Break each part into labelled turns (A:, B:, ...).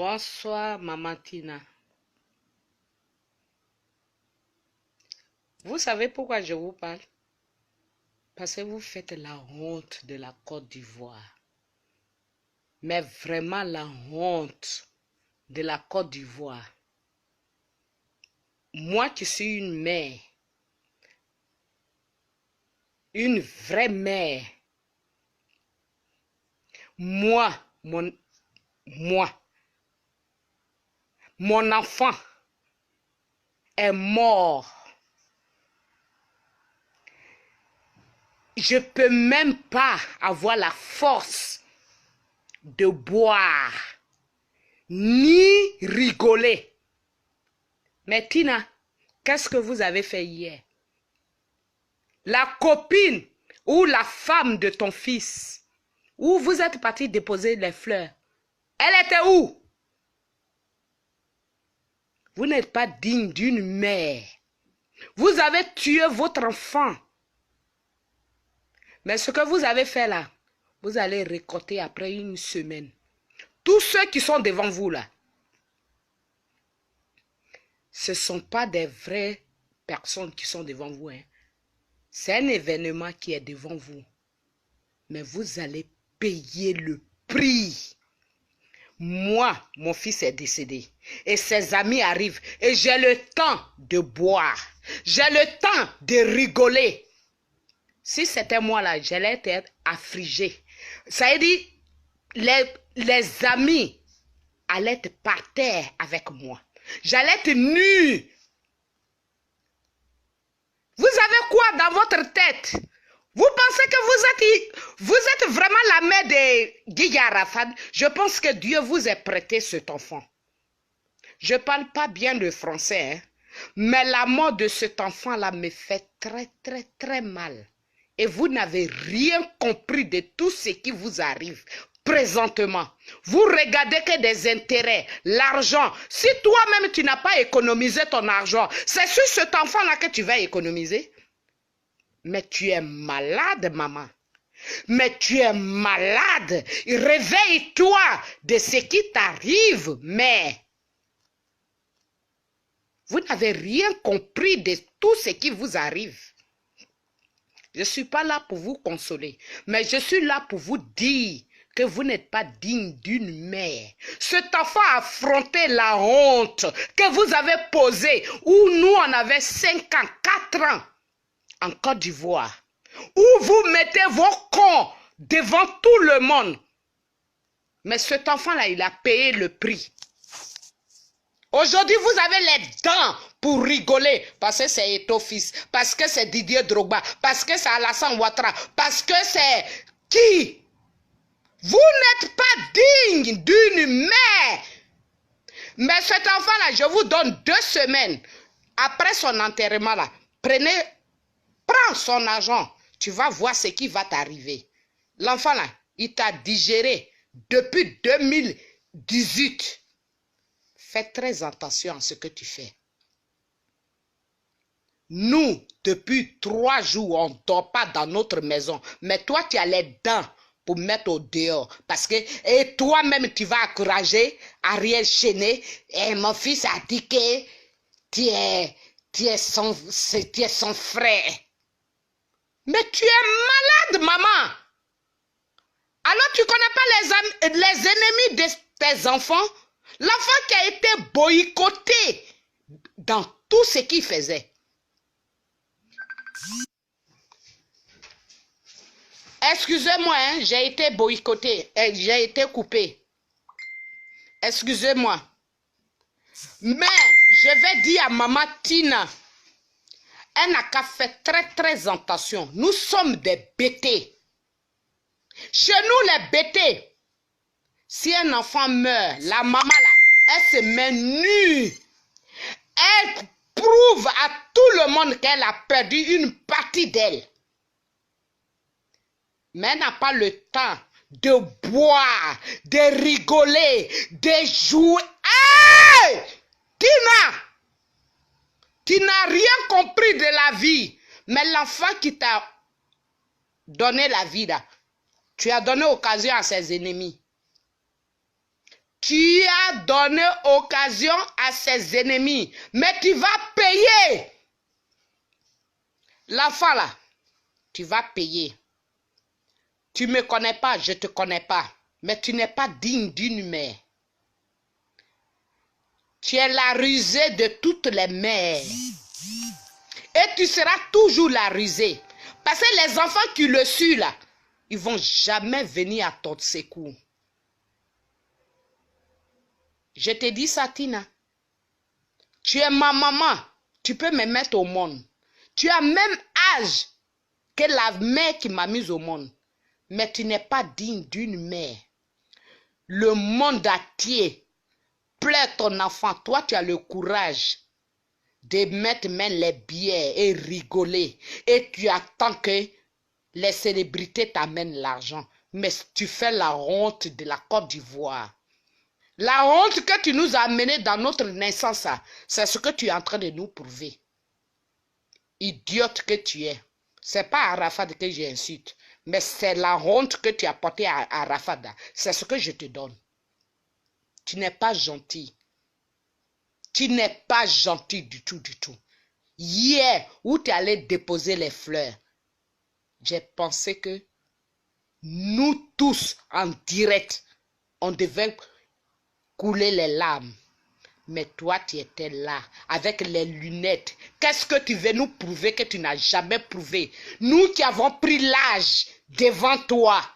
A: Bonsoir, Maman Tina. Vous savez pourquoi je vous parle? Parce que vous faites la honte de la Côte d'Ivoire. Mais vraiment la honte de la Côte d'Ivoire. Moi qui suis une mère, une vraie mère, mon enfant est mort. Je ne peux même pas avoir la force de boire, ni rigoler. Mais Tina, qu'est-ce que vous avez fait hier? La copine ou la femme de ton fils, où vous êtes parti déposer les fleurs, elle était où? Vous n'êtes pas digne d'une mère. Vous avez tué votre enfant. Mais ce que vous avez fait là, vous allez récolter après une semaine. Tous ceux qui sont devant vous là, ce ne sont pas des vraies personnes qui sont devant vous. Hein. C'est un événement qui est devant vous. Mais vous allez payer le prix. Moi, mon fils est décédé. Et ses amis arrivent. Et j'ai le temps de boire. J'ai le temps de rigoler. Si c'était moi là, j'allais être affligée. Ça veut dire, les amis allaient être par terre avec moi. J'allais être nue. Vous avez quoi dans votre tête? Vous pensez que vous êtes vraiment la mère de Guy Arafat? Je pense que Dieu vous a prêté cet enfant. Je ne parle pas bien le français, hein? Mais la mort de cet enfant-là me fait très, très, très mal. Et vous n'avez rien compris de tout ce qui vous arrive présentement. Vous regardez que des intérêts, l'argent. Si toi-même tu n'as pas économisé ton argent, c'est sur cet enfant-là que tu vas économiser. Mais tu es malade, maman. Mais tu es malade. Réveille-toi de ce qui t'arrive, mère. Vous n'avez rien compris de tout ce qui vous arrive. Je ne suis pas là pour vous consoler, mais je suis là pour vous dire que vous n'êtes pas digne d'une mère. Cet enfant a affronté la honte que vous avez posée, où nous on avait 5 ans, 4 ans en Côte d'Ivoire, où vous mettez vos cons devant tout le monde. Mais cet enfant-là, il a payé le prix. Aujourd'hui, vous avez les dents pour rigoler parce que c'est Eto'o fils, parce que c'est Didier Drogba, parce que c'est Alassane Ouattara, parce que c'est qui? Vous n'êtes pas digne d'une mère. Mais cet enfant-là, je vous donne 2 semaines après son enterrement là. Prends son argent, tu vas voir ce qui va t'arriver. L'enfant là, il t'a digéré depuis 2018. Fais très attention à ce que tu fais. Nous, depuis 3 jours, on ne dort pas dans notre maison. Mais toi, tu as les dents pour mettre au dehors. Parce que et toi-même, tu vas encourager Ariel Chenet. Et mon fils a dit que tu es son frère. Mais tu es malade, maman. Alors, tu ne connais pas les ennemis de tes enfants? L'enfant qui a été boycotté dans tout ce qu'il faisait. Excusez-moi, hein, j'ai été boycotté, j'ai été coupé. Excusez-moi. Mais je vais dire à Maman Tina, elle n'a qu'à faire très très attention. Nous sommes des bêtés. Chez nous les bêtés, si un enfant meurt, la maman là, elle se met nue. Elle prouve à tout le monde qu'elle a perdu une partie d'elle. Mais elle n'a pas le temps de boire, de rigoler, de jouer. Hey! Tina! Tu n'as rien compris de la vie. Mais l'enfant qui t'a donné la vie là, tu as donné occasion à ses ennemis. Tu as donné occasion à ses ennemis. Mais tu vas payer. L'enfant là, tu vas payer. Tu ne me connais pas, je ne te connais pas. Mais tu n'es pas digne d'une mère. Tu es la rusée de toutes les mères. Et tu seras toujours la rusée. Parce que les enfants qui le suivent là, ils ne vont jamais venir à ton secours. Je te dis ça, Tina. Tu es ma maman. Tu peux me mettre au monde. Tu as même âge que la mère qui m'a mise au monde. Mais tu n'es pas digne d'une mère. Le monde entier pleure ton enfant. Toi, tu as le courage de mettre même les billets et rigoler. Et tu attends que les célébrités t'amènent l'argent. Mais tu fais la honte de la Côte d'Ivoire. La honte que tu nous as amenée dans notre naissance, c'est ce que tu es en train de nous prouver. Idiote que tu es. C'est pas Arafat que j'insulte, mais c'est la honte que tu as portée à Arafat. C'est ce que je te donne. Tu n'es pas gentil. Tu n'es pas gentil du tout, du tout. Hier, où tu allais déposer les fleurs, j'ai pensé que nous tous, en direct, on devait couler les larmes. Mais toi, tu étais là, avec les lunettes. Qu'est-ce que tu veux nous prouver que tu n'as jamais prouvé? Nous qui avons pris l'âge devant toi,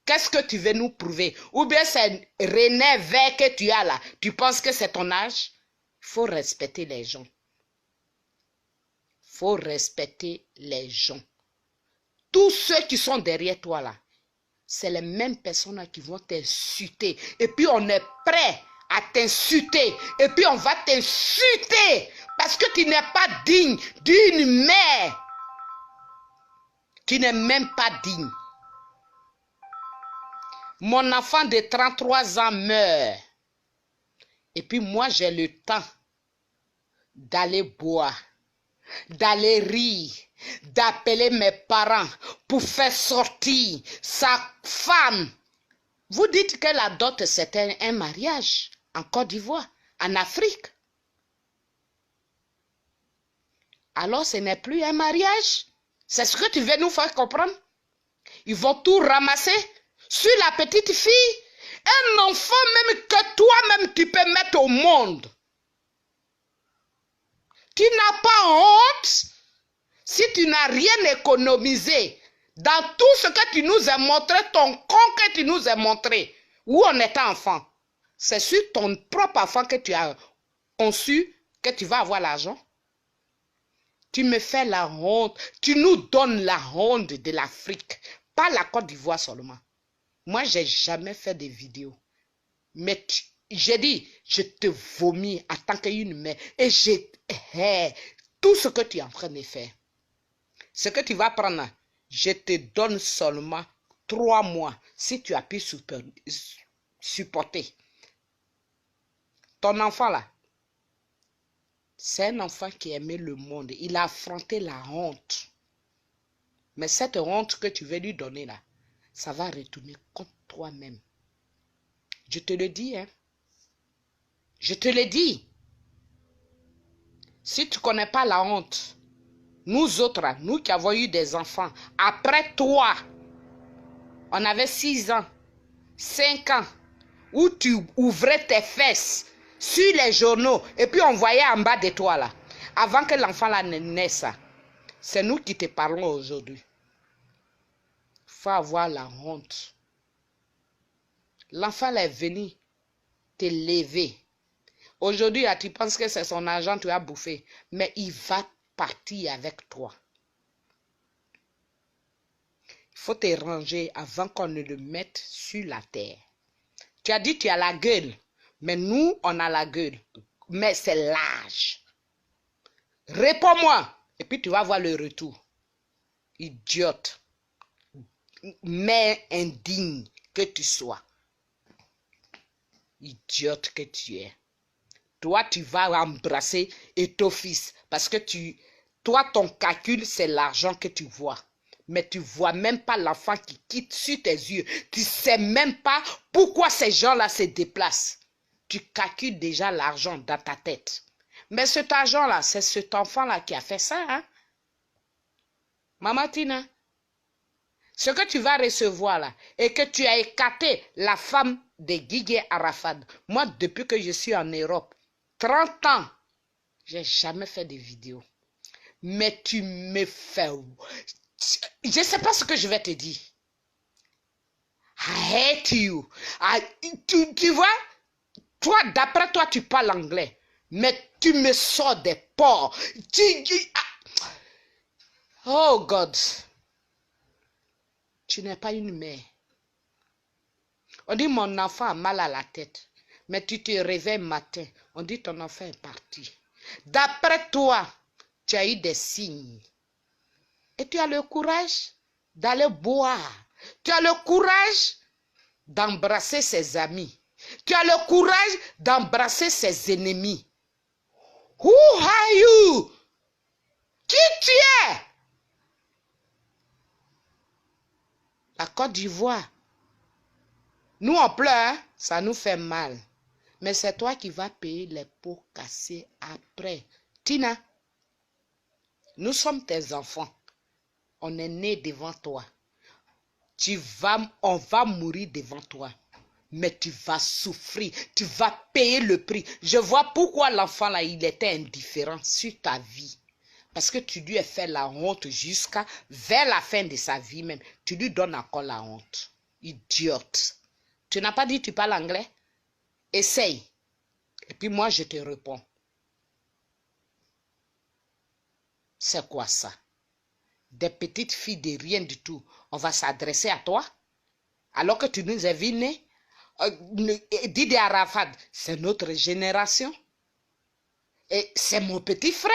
A: qu'est-ce que tu veux nous prouver? Ou bien c'est René vert que tu as là, tu penses que c'est ton âge? Il faut respecter les gens. Il faut respecter les gens. Tous ceux qui sont derrière toi là, c'est les mêmes personnes qui vont t'insulter. Et puis on est prêt à t'insulter. Et puis on va t'insulter. Parce que tu n'es pas digne d'une mère. Tu n'es même pas digne. Mon enfant de 33 ans meurt. Et puis moi j'ai le temps d'aller boire, d'aller rire, d'appeler mes parents pour faire sortir sa femme. Vous dites que la dot c'est un mariage en Côte d'Ivoire, en Afrique. Alors ce n'est plus un mariage. C'est ce que tu veux nous faire comprendre. Ils vont tout ramasser sur la petite fille. Un enfant même que toi-même tu peux mettre au monde. Tu n'as pas honte si tu n'as rien économisé dans tout ce que tu nous as montré, ton con que tu nous as montré, où on était enfant. C'est sur ton propre enfant que tu as conçu que tu vas avoir l'argent. Tu me fais la honte. Tu nous donnes la honte de l'Afrique. Pas la Côte d'Ivoire seulement. Moi, je n'ai jamais fait de vidéos. Mais j'ai dit, je te vomis en tant qu'une mère. Et je hais tout ce que tu es en train de faire. Ce que tu vas prendre, je te donne seulement 3 mois. Si tu as pu supporter. Ton enfant là, c'est un enfant qui aimait le monde. Il a affronté la honte. Mais cette honte que tu veux lui donner là, ça va retourner contre toi-même. Je te le dis, hein. Je te le dis. Si tu ne connais pas la honte, nous autres, nous qui avons eu des enfants, après toi, on avait 6 ans, 5 ans, où tu ouvrais tes fesses sur les journaux et puis on voyait en bas de toi là, avant que l'enfant là ne naisse. C'est nous qui te parlons aujourd'hui. Il faut avoir la honte. L'enfant est venu te lever. Aujourd'hui, tu penses que c'est son argent que tu as bouffé, mais il va partir avec toi. Il faut te ranger avant qu'on ne le mette sur la terre. Tu as dit que tu as la gueule, mais nous, on a la gueule. Mais c'est l'âge. Réponds-moi, et puis tu vas voir le retour. Idiote. Mais indigne que tu sois. Idiote que tu es. Toi, tu vas embrasser et ton fils. Parce que toi, ton calcul, c'est l'argent que tu vois. Mais tu ne vois même pas l'enfant qui quitte sur tes yeux. Tu ne sais même pas pourquoi ces gens-là se déplacent. tu calcules déjà l'argent dans ta tête. Mais cet argent-là, c'est cet enfant-là qui a fait ça. Hein? Maman Tina, ce que tu vas recevoir là, et que tu as écarté la femme de Guigui Arafat. Moi, depuis que je suis en Europe, 30 ans, j'ai jamais fait de vidéo. Mais tu me fais... Je ne sais pas ce que je vais te dire. I hate you. Tu vois, toi, d'après toi, tu parles anglais. Mais tu me sors des porcs. Oh God. Tu n'es pas une mère. On dit mon enfant a mal à la tête. Mais tu te réveilles matin. On dit ton enfant est parti. D'après toi, tu as eu des signes. Et tu as le courage d'aller boire. Tu as le courage d'embrasser ses amis. Tu as le courage d'embrasser ses ennemis. Who are you? Qui tu es? La Côte d'Ivoire. Nous on pleure, ça nous fait mal. Mais c'est toi qui vas payer les pots cassés après. Tina, nous sommes tes enfants. On est nés devant toi. On va mourir devant toi. Mais tu vas souffrir. Tu vas payer le prix. Je vois pourquoi l'enfant là, il était indifférent sur ta vie. Parce que tu lui as fait la honte jusqu'à vers la fin de sa vie même. Tu lui donnes encore la honte. Idiote. Tu n'as pas dit tu parles anglais? Essaye. Et puis moi, je te réponds. C'est quoi ça? Des petites filles de rien du tout. On va s'adresser à toi? Alors que tu nous as vu nés? Didi Arafat, c'est notre génération. Et c'est mon petit frère.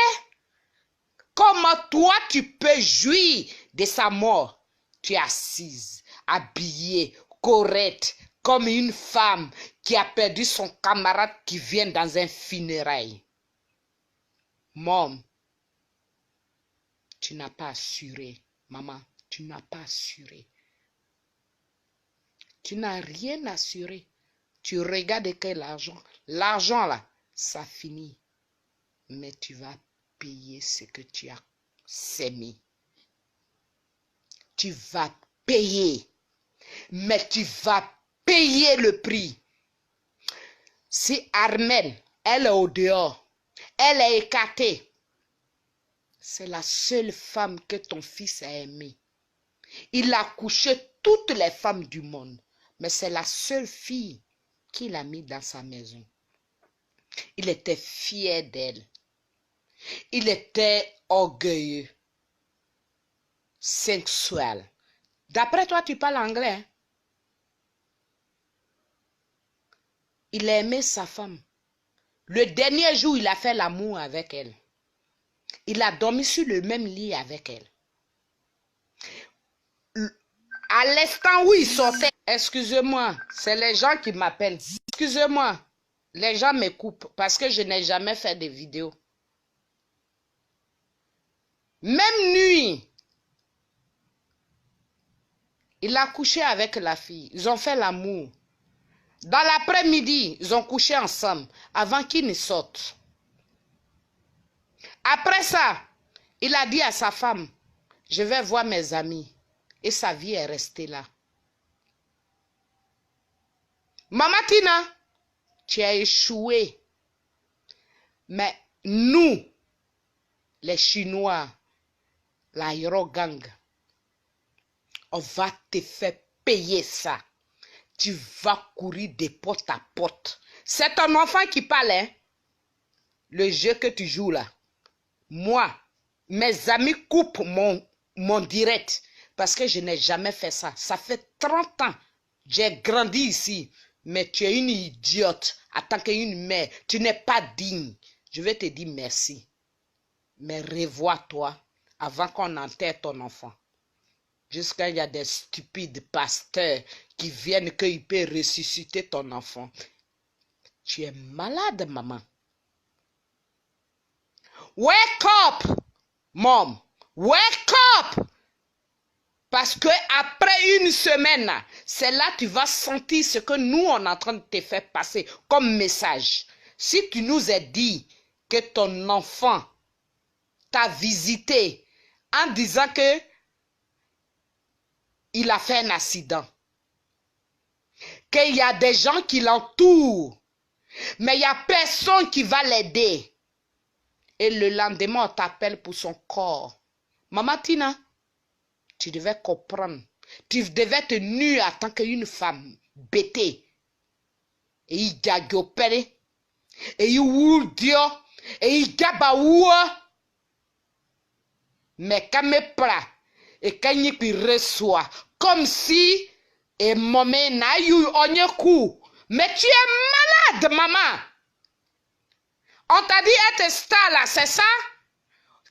A: Comment toi, tu peux jouir de sa mort? Tu es assise, habillée, correcte, comme une femme qui a perdu son camarade qui vient dans un funérail. Maman, tu n'as pas assuré. Maman, tu n'as pas assuré. Tu n'as rien assuré. Tu regardes que l'argent. L'argent là, ça finit. Mais tu vas payer ce que tu as sémé. Tu vas payer. Mais tu vas payer le prix. Si Armelle, elle est au dehors, elle est écartée, c'est la seule femme que ton fils a aimée. Il a couché toutes les femmes du monde, mais c'est la seule fille qu'il a mis dans sa maison. Il était fier d'elle. Il était orgueilleux, sensuel. D'après toi, tu parles anglais, hein? Il a aimé sa femme. Le dernier jour, il a fait l'amour avec elle. Il a dormi sur le même lit avec elle. À l'instant où il sortait, excusez-moi, c'est les gens qui m'appellent. Excusez-moi, les gens me coupent parce que je n'ai jamais fait de vidéo. Même nuit, il a couché avec la fille. Ils ont fait l'amour. Dans l'après-midi, ils ont couché ensemble avant qu'ils ne sortent. Après ça, il a dit à sa femme, je vais voir mes amis. Et sa vie est restée là. Maman Tina, tu as échoué. Mais nous, les Chinois, la Hero Gang, on va te faire payer ça. Tu vas courir de porte à porte. C'est ton enfant qui parle, hein? Le jeu que tu joues là. Moi, mes amis coupent mon direct parce que je n'ai jamais fait ça. Ça fait 30 ans. J'ai grandi ici. Mais tu es une idiote en tant qu'une mère. Tu n'es pas digne. Je vais te dire merci. Mais revois-toi avant qu'on enterre ton enfant. Jusqu'à il y a des stupides pasteurs qui viennent qu'ils peuvent ressusciter ton enfant. Tu es malade, maman. Wake up, mom. Wake up. Parce que après une semaine, c'est là que tu vas sentir ce que nous, on est en train de te faire passer comme message. Si tu nous as dit que ton enfant t'a visité en disant que il a fait un accident, qu'il y a des gens qui l'entourent, mais il n'y a personne qui va l'aider. Et le lendemain, on t'appelle pour son corps. Maman Tina, tu devais comprendre. Tu devais te nuire en tant qu'une femme bêtée. Et il y a opéré. Et il wou dio. Et il y a baoua. Mais quand me pra. Et quand il reçoit. Comme si. Et maman n'a eu un coup. Mais tu es malade, maman. On t'a dit être star là, c'est ça?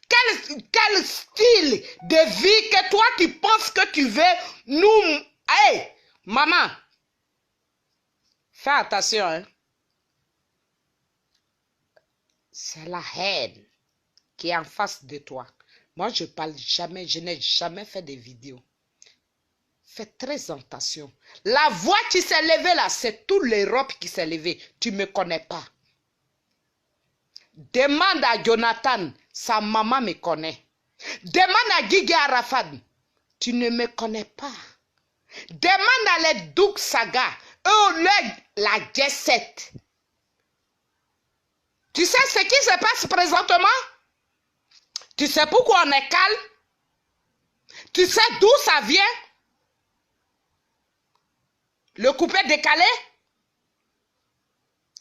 A: Quel style de vie que toi tu penses que tu veux nous... Hey, maman, fais attention. Hein? C'est la haine qui est en face de toi. Moi, je parle jamais, je n'ai jamais fait de vidéos. Fais très attention. La voix qui s'est levée là, c'est toute l'Europe qui s'est levée. Tu ne me connais pas. Demande à Jonathan, sa maman me connaît. Demande à Guigui Arafat, tu ne me connais pas. Demande à les Douk Saga, la G7. Tu sais ce qui se passe présentement? Tu sais pourquoi on est calme? Tu sais d'où ça vient? Le coupé décalé?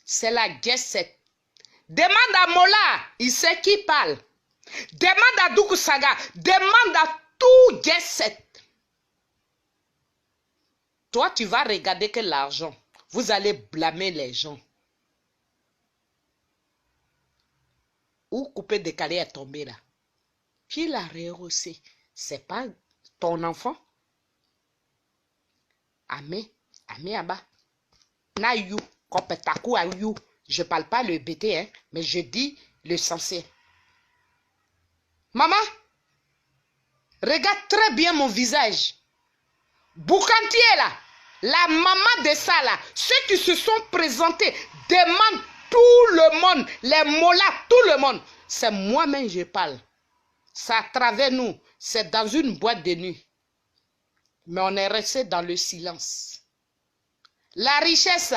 A: C'est la G7. Demande à Mola, il sait qui parle. Demande à Douk Saga, demande à tout G7. Toi, tu vas regarder que l'argent. Vous allez blâmer les gens. Où coupé décalé est tombé là? Qui l'a rehaussé? C'est pas ton enfant? Amé Aba. Na you, kopetaku a you. Je parle pas le BT, hein, mais je dis le sensé. Maman, regarde très bien mon visage. Boukantier là, la maman de ça là, ceux qui se sont présentés demandent tout le monde, les mollahs, tout le monde. C'est moi-même je parle. C'est à travers nous, c'est dans une boîte de nuit. Mais on est resté dans le silence. La richesse,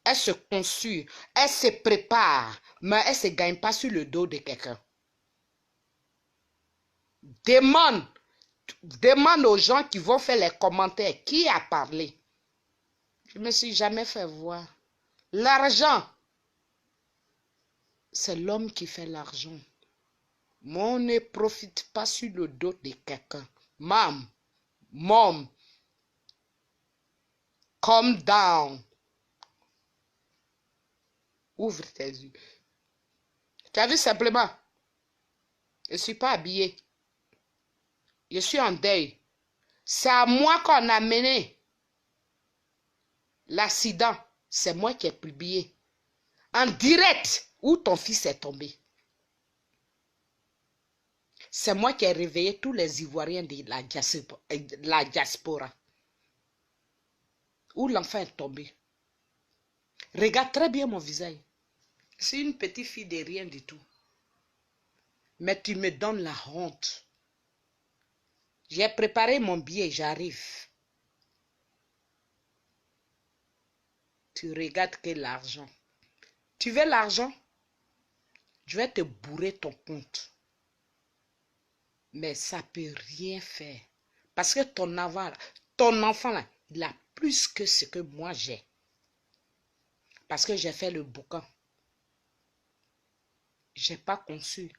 A: elle se construit, elle se prépare, mais elle ne se gagne pas sur le dos de quelqu'un. Demande aux gens qui vont faire les commentaires qui a parlé. Je ne me suis jamais fait voir. L'argent, c'est l'homme qui fait l'argent. Mais on ne profite pas sur le dos de quelqu'un. Mom, calm down. Ouvre tes yeux. Tu as vu simplement? Je ne suis pas habillée. Je suis en deuil. C'est à moi qu'on a mené l'accident. C'est moi qui ai publié. En direct, où ton fils est tombé. C'est moi qui ai réveillé tous les Ivoiriens de la diaspora. Où l'enfant est tombé. Regarde très bien mon visage. Je suis une petite fille de rien du tout. Mais tu me donnes la honte. J'ai préparé mon billet, j'arrive. Tu regardes que l'argent. Tu veux l'argent? Je vais te bourrer ton compte. Mais ça ne peut rien faire. Parce que ton enfant là, il a plus que ce que moi j'ai. Parce que j'ai fait le boucan. Je n'ai pas conçu.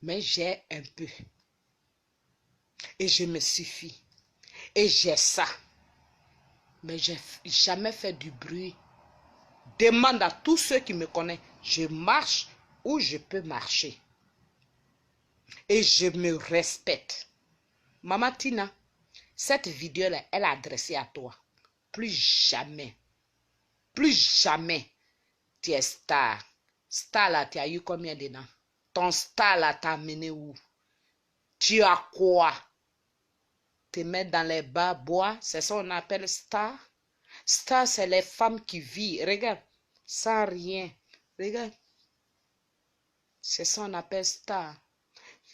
A: Mais j'ai un peu. Et je me suffis. Et j'ai ça. Mais je n'ai jamais fait du bruit. Demande à tous ceux qui me connaissent. Je marche où je peux marcher. Et je me respecte. Maman Tina, cette vidéo-là, elle est adressée à toi. Plus jamais. Plus jamais. Tu es star. Star là, tu as eu combien dedans? Ton star là, t'a amené où? Tu as quoi? te met dans les bas bois, c'est ça qu'on appelle star. Star, c'est les femmes qui vivent, regarde, sans rien. Regarde, c'est ça qu'on appelle star.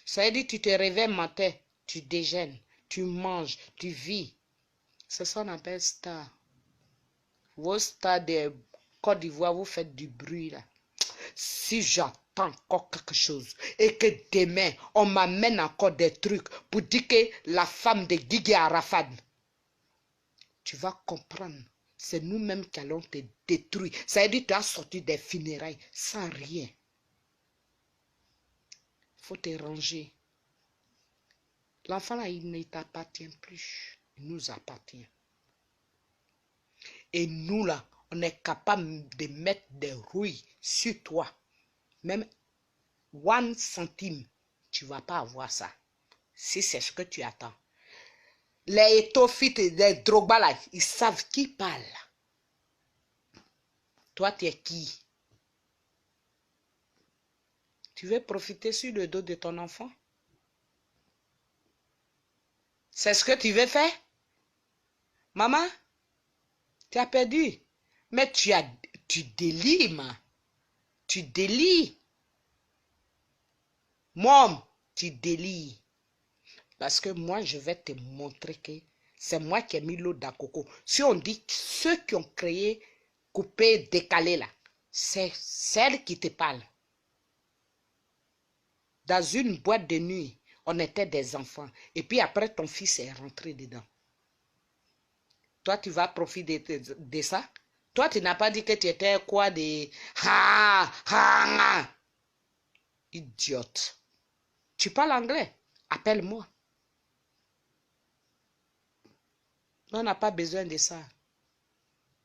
A: Ça veut dire que tu te réveilles matin, tu déjeunes, tu manges, tu vis. C'est ça qu'on appelle star. Vos stars de Côte d'Ivoire, vous faites du bruit là. Si j'entends encore quelque chose et que demain, on m'amène encore des trucs pour dire que la femme de Guigui Arafat, tu vas comprendre. C'est nous-mêmes qui allons te détruire. Ça veut dire que tu as sorti des funérailles sans rien. Il faut te ranger. L'enfant là, il ne t'appartient plus. Il nous appartient. Et nous là, on est capable de mettre des rouilles sur toi. Même 1 centime, tu ne vas pas avoir ça. Si c'est ce que tu attends. Les étophites, les Drogba là, ils savent qui parle. Toi, tu es qui? Tu veux profiter sur le dos de ton enfant? C'est ce que tu veux faire? Maman, tu as perdu. Mais tu délies, man. Tu délies. Mom, tu délies. Parce que moi, je vais te montrer que c'est moi qui ai mis l'eau dans coco. Si on dit que ceux qui ont créé, coupé, décalé là, c'est celle qui te parle. Dans une boîte de nuit, on était des enfants. Et puis après, ton fils est rentré dedans. Toi, tu vas profiter de ça? Toi, tu n'as pas dit que tu étais quoi de... Idiote. Tu parles anglais? Appelle-moi. On n'a pas besoin de ça.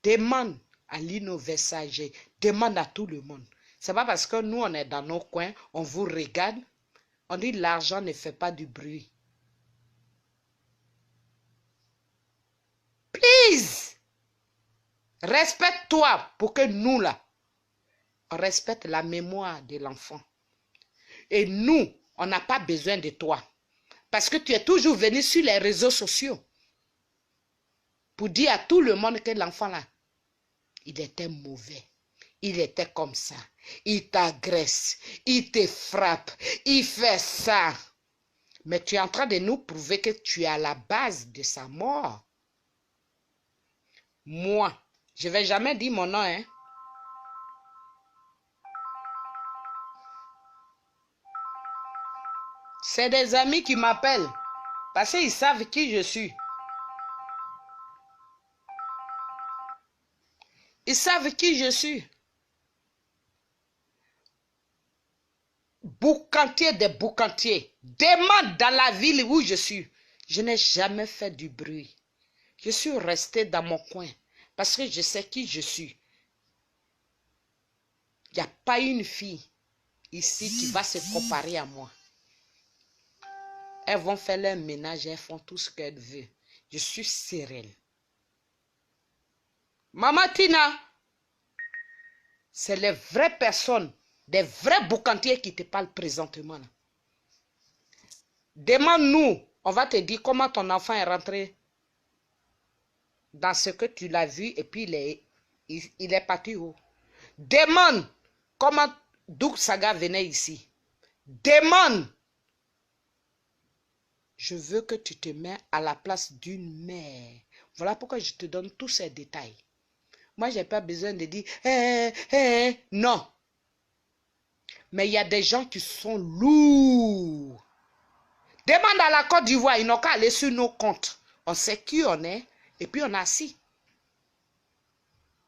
A: Demande à Lino Versailles. Demande à tout le monde. C'est pas parce que nous, on est dans nos coins, on vous regarde. On dit l'argent ne fait pas du bruit. Please! Respecte-toi pour que nous, là, on respecte la mémoire de l'enfant. Et nous, on n'a pas besoin de toi. Parce que tu es toujours venu sur les réseaux sociaux pour dire à tout le monde que l'enfant là, il était mauvais. Il était comme ça. Il t'agresse. Il te frappe. Il fait ça. Mais tu es en train de nous prouver que tu es à la base de sa mort. Moi, je ne vais jamais dire mon nom, hein. C'est des amis qui m'appellent. Parce qu'ils savent qui je suis. Ils savent qui je suis. Boucantier des boucantiers. Demande dans la ville où je suis. Je n'ai jamais fait du bruit. Je suis resté dans mon coin. Parce que je sais qui je suis. Il n'y a pas une fille ici qui va se comparer à moi. Elles vont faire leur ménage, elles font tout ce qu'elles veulent. Je suis sereine. Maman Tina, c'est les vraies personnes, des vrais boucantiers qui te parlent présentement. Demande-nous, on va te dire comment ton enfant est rentré dans ce que tu l'as vu et puis il est parti où. Demande comment Doug Saga venait ici. Demande. Je veux que tu te mets à la place d'une mère. Voilà pourquoi je te donne tous ces détails. Moi, je n'ai pas besoin de dire non. Mais il y a des gens qui sont lourds. Demande à la Côte d'Ivoire, ils n'ont qu'à aller sur nos comptes. On sait qui on est et puis on a assis.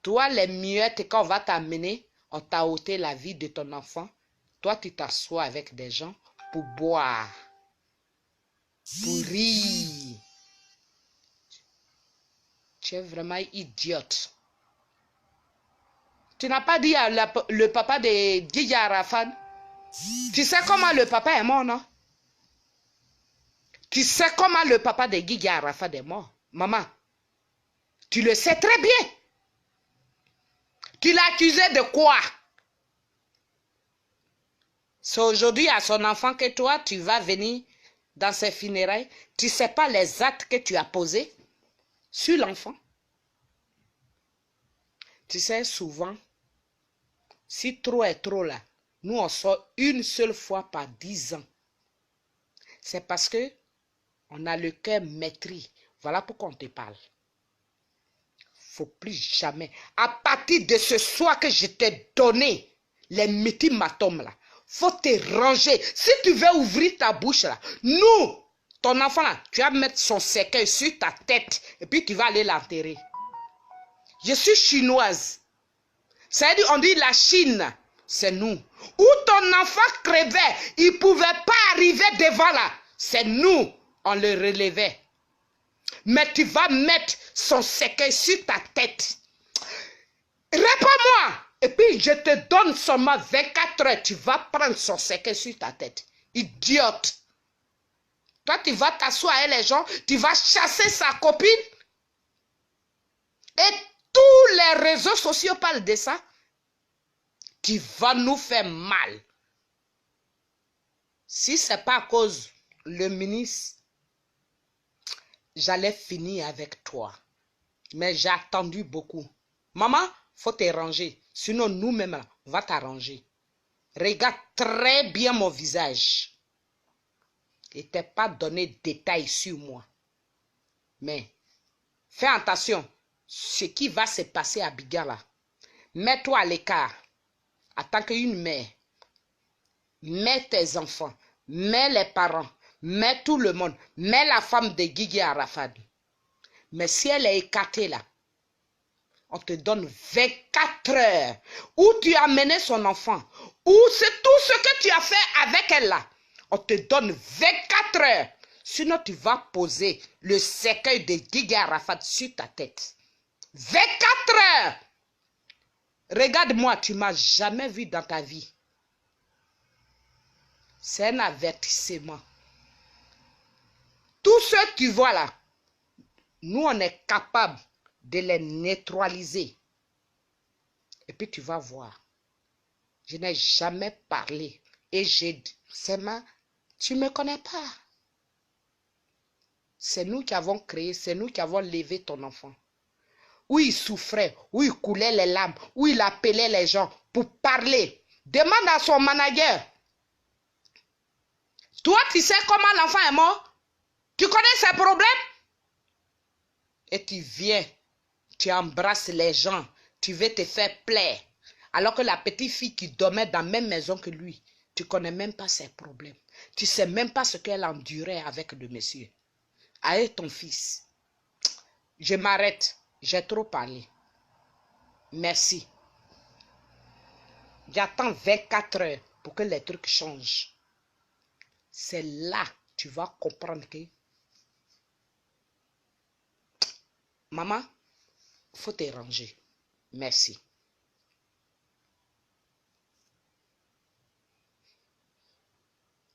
A: Toi, les miettes, quand on va t'amener, on t'a ôté la vie de ton enfant. Toi, tu t'assois avec des gens pour boire. Pour rire. Tu es vraiment idiote. Tu n'as pas dit à le papa de Guigui Arafat. Tu sais comment le papa est mort, non? Tu sais comment le papa de Guigui Arafat est mort, maman? Tu le sais très bien. Tu l'as accusé de quoi? C'est aujourd'hui à son enfant que toi, tu vas venir dans ses funérailles, tu ne sais pas les actes que tu as posés sur l'enfant. Tu sais, souvent, si trop est trop là, nous on sort une seule fois par 10 ans. C'est parce que on a le cœur maîtris. Voilà pourquoi on te parle. Faut plus jamais. À partir de ce soir que je t'ai donné les métimatomes là, faut te ranger. Si tu veux ouvrir ta bouche là, nous, ton enfant là, tu vas mettre son cercueil sur ta tête et puis tu vas aller l'enterrer. Je suis chinoise. C'est-à-dire, on dit la Chine, c'est nous. Où ton enfant crevait, il ne pouvait pas arriver devant là. C'est nous, on le relevait. Mais tu vas mettre son cercueil sur ta tête. Réponds-moi. Et puis je te donne seulement 24 heures. Tu vas prendre son cercueil sur ta tête. Idiote. Toi, tu vas t'asseoir avec les gens. Tu vas chasser sa copine. Et tous les réseaux sociaux parlent de ça. Tu vas nous faire mal. Si ce n'est pas à cause le ministre, j'allais finir avec toi. Mais j'ai attendu beaucoup. Maman, faut te ranger. Sinon, nous-mêmes, on va t'arranger. Regarde très bien mon visage. Je ne t'ai pas donné de détails sur moi. Mais, fais attention. Ce qui va se passer à Bigala. Mets-toi à l'écart. En tant qu'une mère. Mets tes enfants. Mets les parents. Mets tout le monde. Mets la femme de Guigui Arafat. Mais si elle est écartée là, on te donne 24 heures où tu as mené son enfant, où c'est tout ce que tu as fait avec elle là. On te donne 24 heures. Sinon, tu vas poser le cercueil de Guigui Arafat sur ta tête. 24 heures. Regarde-moi, tu ne m'as jamais vu dans ta vie. C'est un avertissement. Tout ce que tu vois là, nous, on est capable de les neutraliser. Et puis tu vas voir. Je n'ai jamais parlé. Et j'ai dit, Sema, tu ne me connais pas. C'est nous qui avons créé, c'est nous qui avons levé ton enfant. Où il souffrait, où il coulait les larmes, où il appelait les gens pour parler. Demande à son manager. Toi, tu sais comment l'enfant est mort? Tu connais ses problèmes? Et tu viens, tu embrasses les gens, tu veux te faire plaire. Alors que la petite fille qui dormait dans la même maison que lui, tu ne connais même pas ses problèmes. Tu ne sais même pas ce qu'elle endurait avec le monsieur. Avec ton fils. Je m'arrête, j'ai trop parlé. Merci. J'attends 24 heures pour que les trucs changent. C'est là que tu vas comprendre que maman, il faut te ranger. Merci.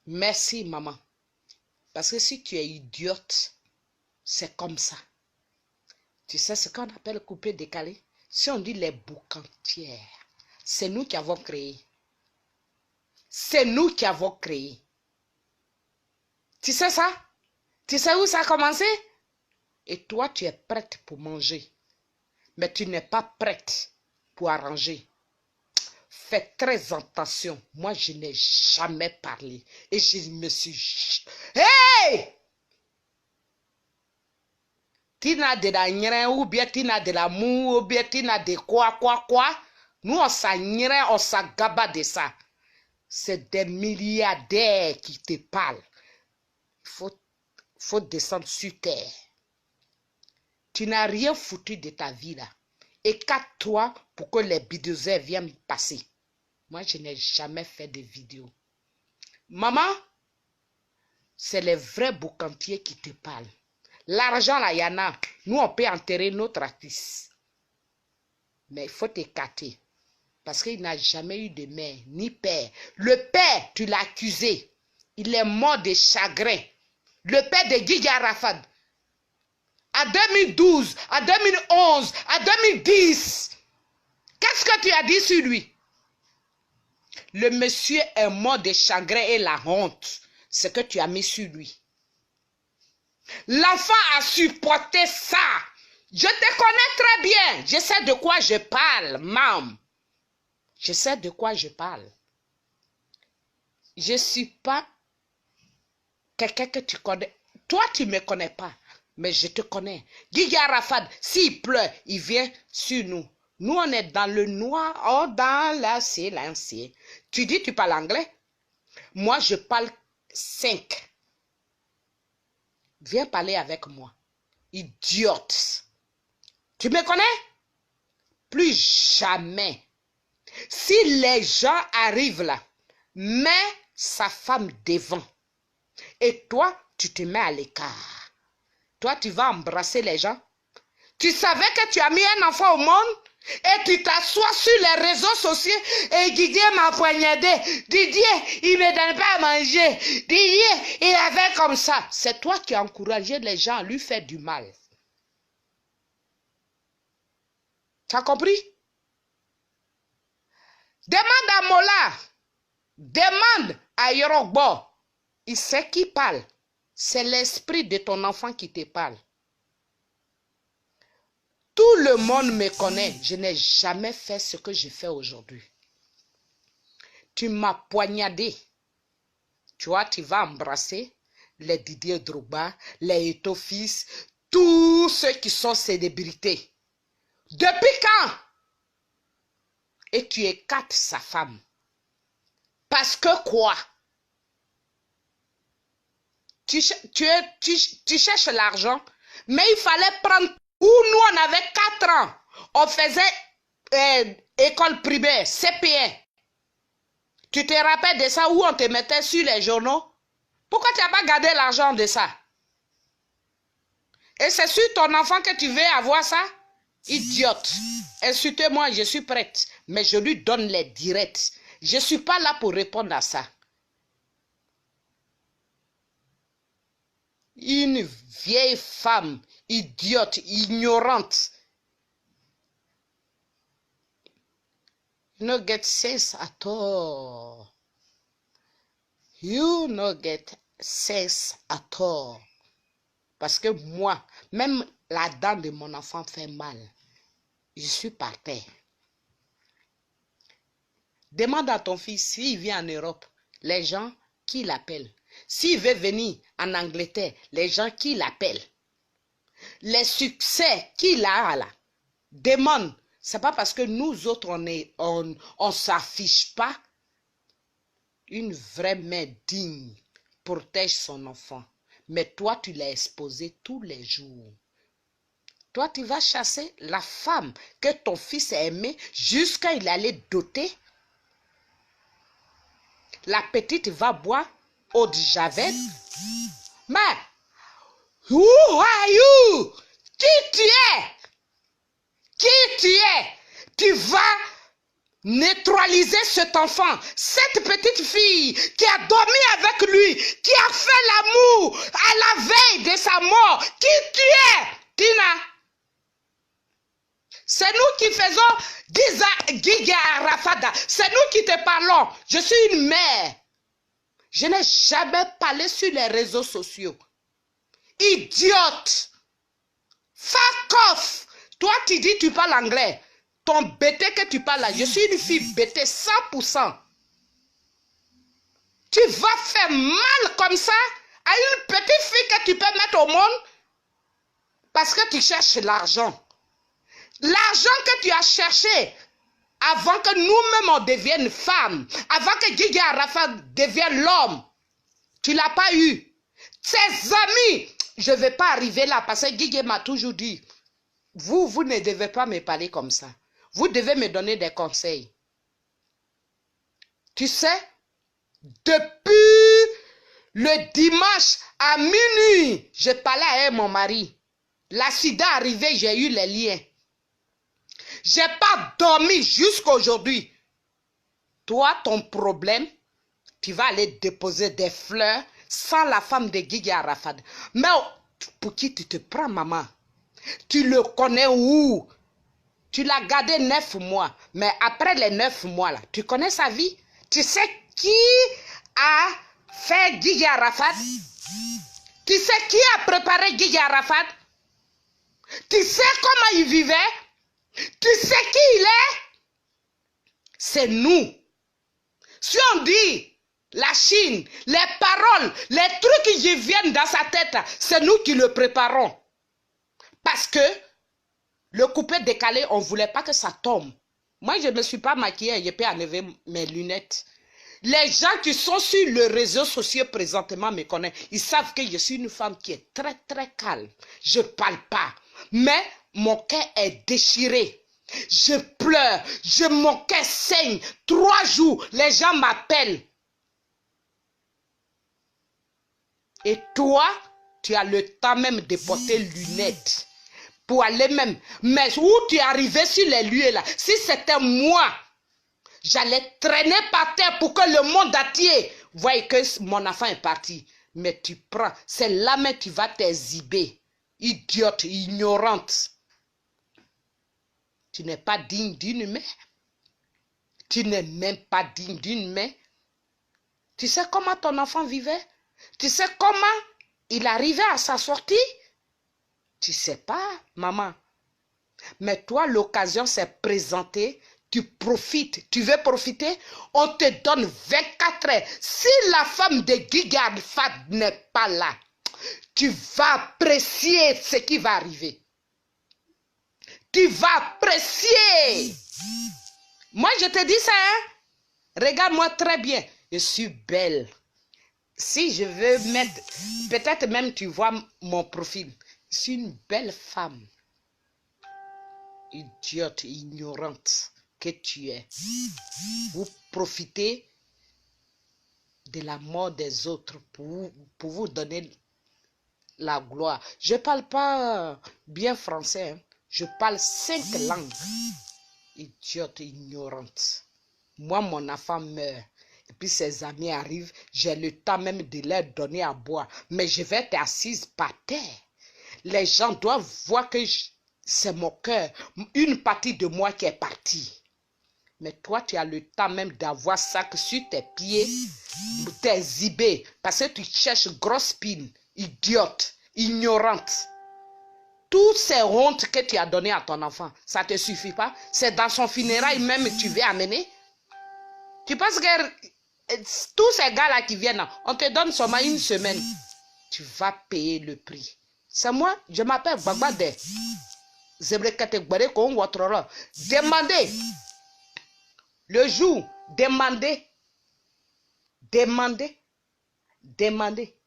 A: Merci, maman. Parce que si tu es idiote, c'est comme ça. Tu sais ce qu'on appelle couper décalé? Si on dit les boucantières, c'est nous qui avons créé. C'est nous qui avons créé. Tu sais ça? Tu sais où ça a commencé? Et toi, tu es prête pour manger. Mais tu n'es pas prête pour arranger. Fais très attention. Moi, je n'ai jamais parlé. Et je me suis... Hey! Tu n'as de la nyrin ou bien tu n'as de l'amour ou bien tu n'as de quoi. Nous, on s'agnerait, on s'agaba de ça. C'est des milliardaires qui te parlent. Il faut descendre sur terre. Tu n'as rien foutu de ta vie là. Écarte-toi pour que les bidoseurs viennent passer. Moi, je n'ai jamais fait de vidéo. Maman, c'est les vrais boucantiers qui te parlent. L'argent là, il y en a. Nous, on peut enterrer notre artiste. Mais il faut t'écarter. Parce qu'il n'a jamais eu de mère, ni père. Le père, tu l'as accusé. Il est mort de chagrin. Le père de Guigui Arafat. À 2012, à 2011, à 2010. Qu'est-ce que tu as dit sur lui? Le monsieur est mort de chagrin et la honte. Ce que tu as mis sur lui. L'enfant a supporté ça. Je te connais très bien. Je sais de quoi je parle, maman. Je sais de quoi je parle. Je ne suis pas quelqu'un que tu connais. Toi, tu ne me connais pas, mais je te connais. Guigui Arafat, s'il pleut, il vient sur nous. Nous, on est dans le noir, oh, dans la silencieux. Tu dis, tu parles anglais? Moi, je parle 5. Viens parler avec moi. Idiote. Tu me connais? Plus jamais. Si les gens arrivent là, mets sa femme devant. Et toi, tu te mets à l'écart. Toi, tu vas embrasser les gens. Tu savais que tu as mis un enfant au monde et tu t'assois sur les réseaux sociaux et Didier m'a poignardé. Didier, il ne me donne pas à manger. Didier, il a fait comme ça. C'est toi qui as encouragé les gens à lui faire du mal. Tu as compris? Demande à Mola. Demande à Yorogbo. Il sait qui parle. C'est l'esprit de ton enfant qui te parle. Tout le monde me connaît. Je n'ai jamais fait ce que je fais aujourd'hui. Tu m'as poignardé. Tu vois, tu vas embrasser les Didier Drogba, les Eto'o-Fils, tous ceux qui sont célébrités. Depuis quand? Et tu écartes sa femme. Parce que quoi? Tu cherches l'argent, mais il fallait prendre où nous on avait 4 ans. On faisait école primaire, CP1. Tu te rappelles de ça où on te mettait sur les journaux? Pourquoi tu n'as pas gardé l'argent de ça? Et c'est sur ton enfant que tu veux avoir ça? Idiote. Insultez-moi, je suis prête. Mais je lui donne les directs. Je ne suis pas là pour répondre à ça. Une vieille femme, idiote, ignorante. You no get sense at all. You no get sense at all. Parce que moi, même la dent de mon enfant fait mal. Je suis par terre. Demande à ton fils s'il vient en Europe, les gens qui l'appellent. S'il veut venir en Angleterre, les gens qui l'appellent. Les succès qu'il a là, demande. C'est pas parce que nous autres, on s'affiche pas. Une vraie mère digne protège son enfant. Mais toi, tu l'as exposé tous les jours. Toi, tu vas chasser la femme que ton fils a aimée jusqu'à il allait doter. La petite va boire eau de javel. Mais, who are you? Qui tu es? Qui tu es? Tu vas neutraliser cet enfant, cette petite fille qui a dormi avec lui, qui a fait l'amour à la veille de sa mort. Qui tu es, Tina? C'est nous qui faisons Guigui Arafat. C'est nous qui te parlons. Je suis une mère. Je n'ai jamais parlé sur les réseaux sociaux. Idiote. Fuck off. Toi, tu dis tu parles anglais. Ton bêté que tu parles là, je suis une fille bêtée 100%. Tu vas faire mal comme ça à une petite fille que tu peux mettre au monde parce que tu cherches l'argent. L'argent que tu as cherché avant que nous-mêmes on devienne femmes, avant que Guigui Arafat devienne l'homme, tu ne l'as pas eu. Ses amis, je ne vais pas arriver là parce que Guigui m'a toujours dit, vous ne devez pas me parler comme ça. Vous devez me donner des conseils. Tu sais, depuis le dimanche à minuit, je parlais à mon mari. L'accident arrivé, j'ai eu les liens. Je n'ai pas dormi jusqu'à aujourd'hui. Toi, ton problème, tu vas aller déposer des fleurs sans la femme de Guigui Arafat. Mais pour qui tu te prends, maman? Tu le connais où? Tu l'as gardé 9 mois. Mais après les 9 mois, là, tu connais sa vie? Tu sais qui a fait Guigui Arafat? Tu sais qui a préparé Guy Arafat? Tu sais comment il vivait? Tu sais qui il est? C'est nous. Si on dit la Chine, les paroles, les trucs qui viennent dans sa tête, c'est nous qui le préparons. Parce que le coupé décalé, on ne voulait pas que ça tombe. Moi, je ne me suis pas maquillée, je peux enlever mes lunettes. Les gens qui sont sur les réseaux sociaux présentement me connaissent. Ils savent que je suis une femme qui est très, très calme. Je ne parle pas. Mais mon cœur est déchiré. Je pleure. Mon cœur saigne. 3 jours, les gens m'appellent. Et toi, tu as le temps même de porter lunettes. Pour aller même. Mais où tu es arrivé sur les lieux là? Si c'était moi, j'allais traîner par terre pour que le monde entier voie que mon enfant est parti. Mais tu prends, c'est là même tu vas t'exhiber. Idiote, ignorante. Tu n'es pas digne d'une mère. Tu n'es même pas digne d'une mère. Tu sais comment ton enfant vivait? Tu sais comment il arrivait à sa sortie? Tu sais pas, maman. Mais toi, l'occasion s'est présentée. Tu profites. Tu veux profiter? On te donne 24 heures. Si la femme de Guy Arafat n'est pas là, tu vas apprécier ce qui va arriver. Tu vas apprécier. Moi, je te dis ça, hein? Regarde-moi très bien. Je suis belle. Si je veux mettre, peut-être même tu vois mon profil. Je suis une belle femme. Idiote, ignorante que tu es. Vous profitez de la mort des autres pour vous donner la gloire. Je ne parle pas bien français. Hein. Je parle 5 langues. Idiote, ignorante. Moi, mon enfant meurt. Et puis ses amis arrivent. J'ai le temps même de leur donner à boire. Mais je vais être assise par terre. Les gens doivent voir que c'est mon cœur. Une partie de moi qui est partie. Mais toi, tu as le temps même d'avoir ça que sur tes pieds, t'exhiber. Parce que tu cherches grosse pine. Idiote, ignorante. Toutes ces hontes que tu as données à ton enfant, ça ne te suffit pas? C'est dans son funérail même que tu veux amener? Tu penses que tous ces gars-là qui viennent, on te donne seulement 1 semaine. Tu vas payer le prix. C'est moi, je m'appelle Bagbade. Demandez. Le jour, demandez. Demandez. Demandez.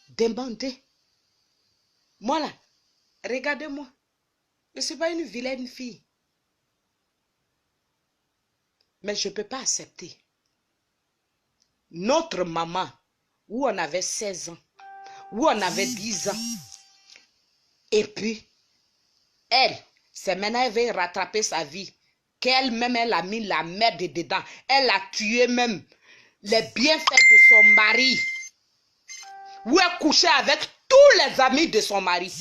A: Demandez. Moi là, regardez-moi. Je ne suis pas une vilaine fille. Mais je ne peux pas accepter. Notre maman, où on avait 16 ans, où on avait 10 ans, et puis, elle, c'est maintenant elle veut rattraper sa vie, qu'elle-même, elle a mis la merde dedans. Elle a tué même les bienfaits de son mari. Où elle couchait avec tous les amis de son mari.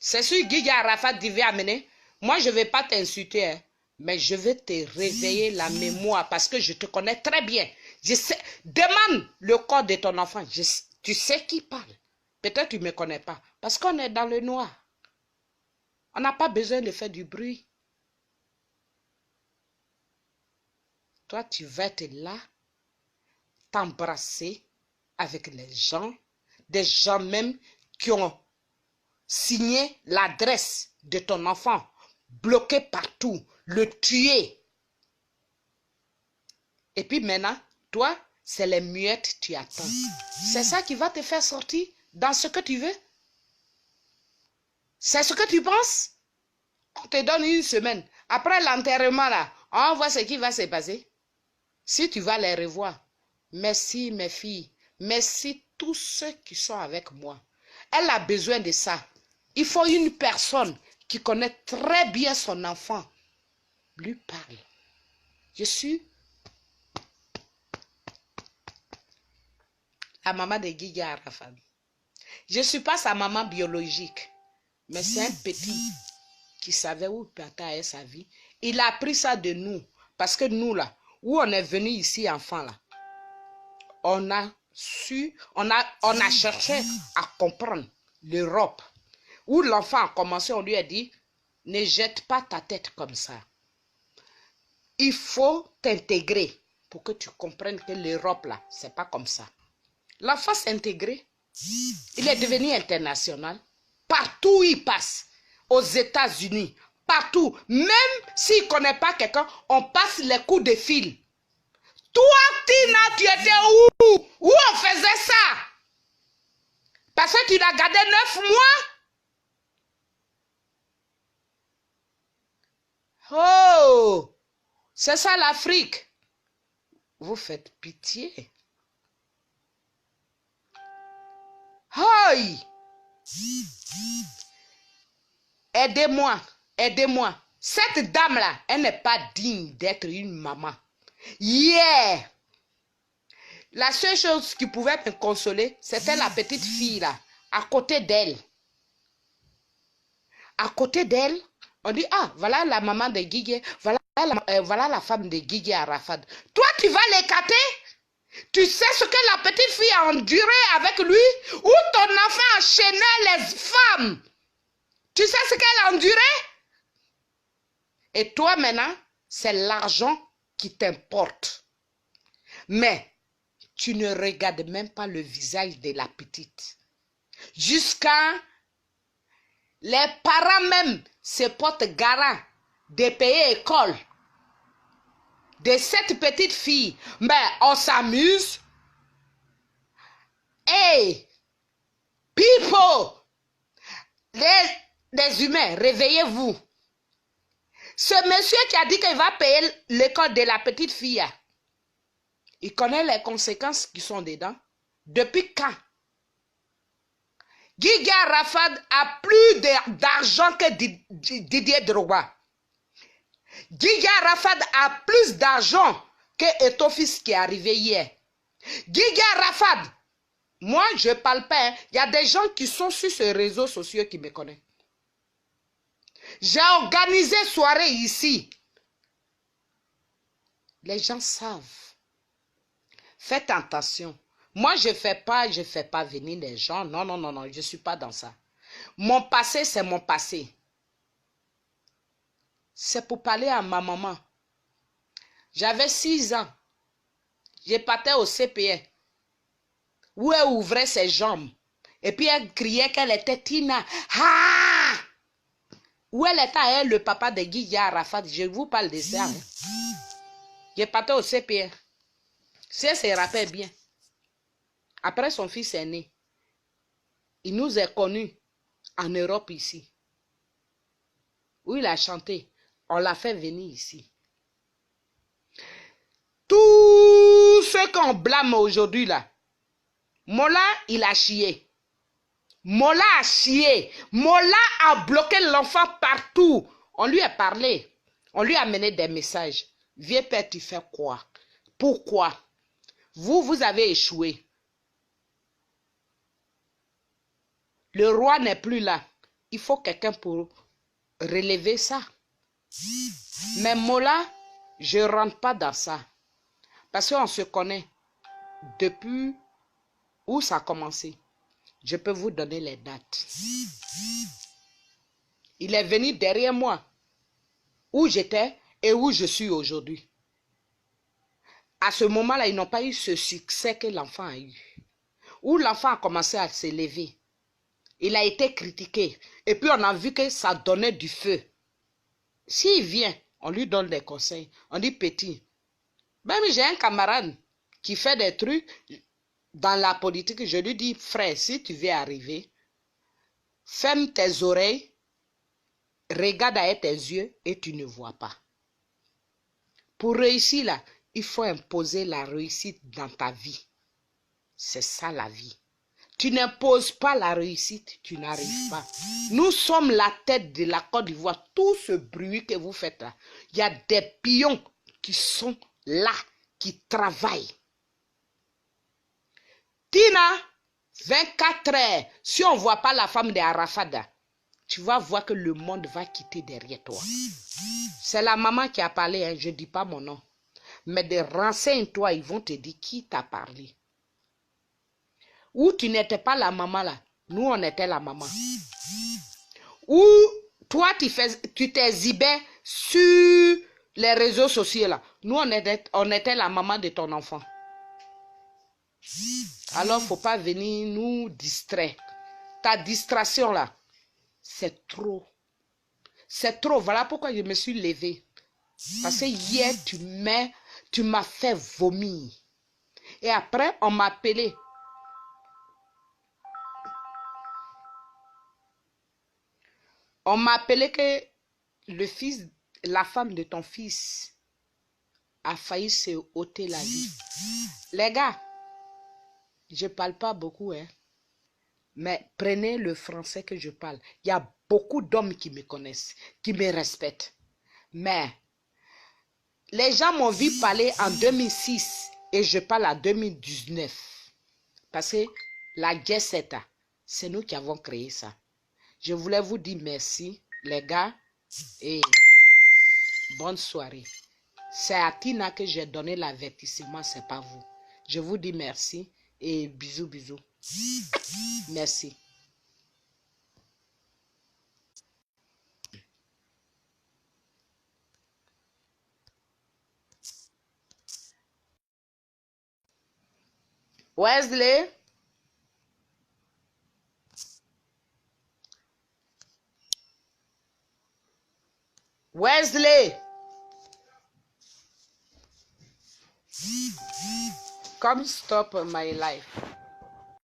A: C'est sûr Guy Arafat devait amener. Moi, je ne vais pas t'insulter, hein, mais je vais te réveiller la mémoire parce que je te connais très bien. Je sais, demande le corps de ton enfant. Tu sais qui parle. Peut-être tu ne me connais pas. Parce qu'on est dans le noir. On n'a pas besoin de faire du bruit. Toi, tu vas être là, t'embrasser avec les gens, des gens même qui ont signé l'adresse de ton enfant, bloqué partout, le tuer. Et puis maintenant, toi, c'est les muettes tu attends. C'est ça qui va te faire sortir dans ce que tu veux. C'est ce que tu penses? On te donne 1 semaine. Après l'enterrement là, on voit ce qui va se passer. Si tu vas les revoir, merci mes filles, merci tous ceux qui sont avec moi. Elle a besoin de ça. Il faut une personne qui connaît très bien son enfant. Lui parle. Je suis la maman de Guy Arafat. Je ne suis pas sa maman biologique, mais c'est un petit qui savait où partageait sa vie. Il a appris ça de nous, parce que nous là, où on est venu ici enfant là, on a on a cherché à comprendre l'Europe. Où l'enfant a commencé, on lui a dit, ne jette pas ta tête comme ça. Il faut t'intégrer pour que tu comprennes que l'Europe, là, c'est pas comme ça. L'enfant s'est intégré. Il est devenu international. Partout où il passe, aux États-Unis, partout, même s'il ne connaît pas quelqu'un, on passe les coups de fil. Toi, Tina, tu étais où? Où on faisait ça? Parce que tu l'as gardé 9 mois. Oh! C'est ça l'Afrique. Vous faites pitié. Aïe! Aidez-moi, aidez-moi. Cette dame-là, elle n'est pas digne d'être une maman. Yeah! La seule chose qui pouvait me consoler, c'était la petite fille là, à côté d'elle. À côté d'elle, on dit, ah, voilà la maman de Guigui, voilà la femme de Guigui Arafat. Toi, tu vas l'écarter? Tu sais ce que la petite fille a enduré avec lui? Ou ton enfant enchaînait les femmes? Tu sais ce qu'elle a enduré? Et toi maintenant, c'est l'argent qui t'importe. Mais tu ne regardes même pas le visage de la petite. Jusqu'à les parents même se portent garant de payer école de cette petite fille. Mais on s'amuse. Hey, people, les humains, réveillez-vous. Ce monsieur qui a dit qu'il va payer l'école de la petite fille, il connaît les conséquences qui sont dedans. Depuis quand? Guigui Arafat a plus d'argent que Didier Drogba. Guigui Arafat a plus d'argent que Etofis qui est arrivé hier. Guigui Arafat, moi je ne parle pas. Il y a des gens qui sont sur ces réseaux sociaux qui me connaissent. J'ai organisé soirée ici. Les gens savent. Faites attention. Moi, je ne fais pas venir les gens. Non, non, non, non, je ne suis pas dans ça. Mon passé, c'est mon passé. C'est pour parler à ma maman. J'avais 6 ans. Je partais au CPE. Où elle ouvrait ses jambes. Et puis elle criait qu'elle était Tina. Ah! Où elle était, elle, le papa de Guigui Arafat. Je vous parle de ça. Hein. Je partais au CPE. Si elle se rappelle bien. Après, son fils est né. Il nous est connus en Europe ici. Où il a chanté. On l'a fait venir ici. Tout ce qu'on blâme aujourd'hui là. Mola, il a chié. Mola a chié. Mola a bloqué l'enfant partout. On lui a parlé. On lui a amené des messages. Vieux père, tu fais quoi? Pourquoi? Vous avez échoué. Le roi n'est plus là. Il faut quelqu'un pour relever ça. Mais Mola, je ne rentre pas dans ça. Parce qu'on se connaît depuis où ça a commencé. Je peux vous donner les dates. Il est venu derrière moi. Où j'étais et où je suis aujourd'hui. À ce moment-là, ils n'ont pas eu ce succès que l'enfant a eu. Où l'enfant a commencé à s'élever. Il a été critiqué. Et puis on a vu que ça donnait du feu. S'il vient, on lui donne des conseils. On dit petit. Même j'ai un camarade qui fait des trucs dans la politique. Je lui dis, frère, si tu veux arriver, ferme tes oreilles, regarde avec tes yeux et tu ne vois pas. Pour réussir là, il faut imposer la réussite dans ta vie. C'est ça la vie. Tu n'imposes pas la réussite, tu n'arrives pas. Nous sommes la tête de la Côte d'Ivoire. Tout ce bruit que vous faites là, il y a des pions qui sont là, qui travaillent. Tina, 24 heures, si on ne voit pas la femme de Arafat, tu vas voir que le monde va quitter derrière toi. C'est la maman qui a parlé, hein, je ne dis pas mon nom. Mais de renseigne-toi, ils vont te dire qui t'a parlé. Où tu n'étais pas la maman là. Nous, on était la maman. Où toi, tu t'exhibais sur les réseaux sociaux là. Nous, on était la maman de ton enfant. Alors, il ne faut pas venir nous distraire. Ta distraction là, c'est trop. C'est trop. Voilà pourquoi je me suis levée. Parce que hier, tu m'as fait vomir. Et après, on m'a appelé. On m'a appelé que la femme de ton fils a failli se ôter la vie. Les gars, je ne parle pas beaucoup, hein. Mais prenez le français que je parle. Il y a beaucoup d'hommes qui me connaissent, qui me respectent. Mais les gens m'ont vu parler en 2006 et je parle en 2019. Parce que la guerre c'est nous qui avons créé ça. Je voulais vous dire merci, les gars, et bonne soirée. C'est à Tina que j'ai donné l'avertissement, c'est pas vous. Je vous dis merci et bisous, bisous. Merci. Wesley? Wesley? Come stop my life.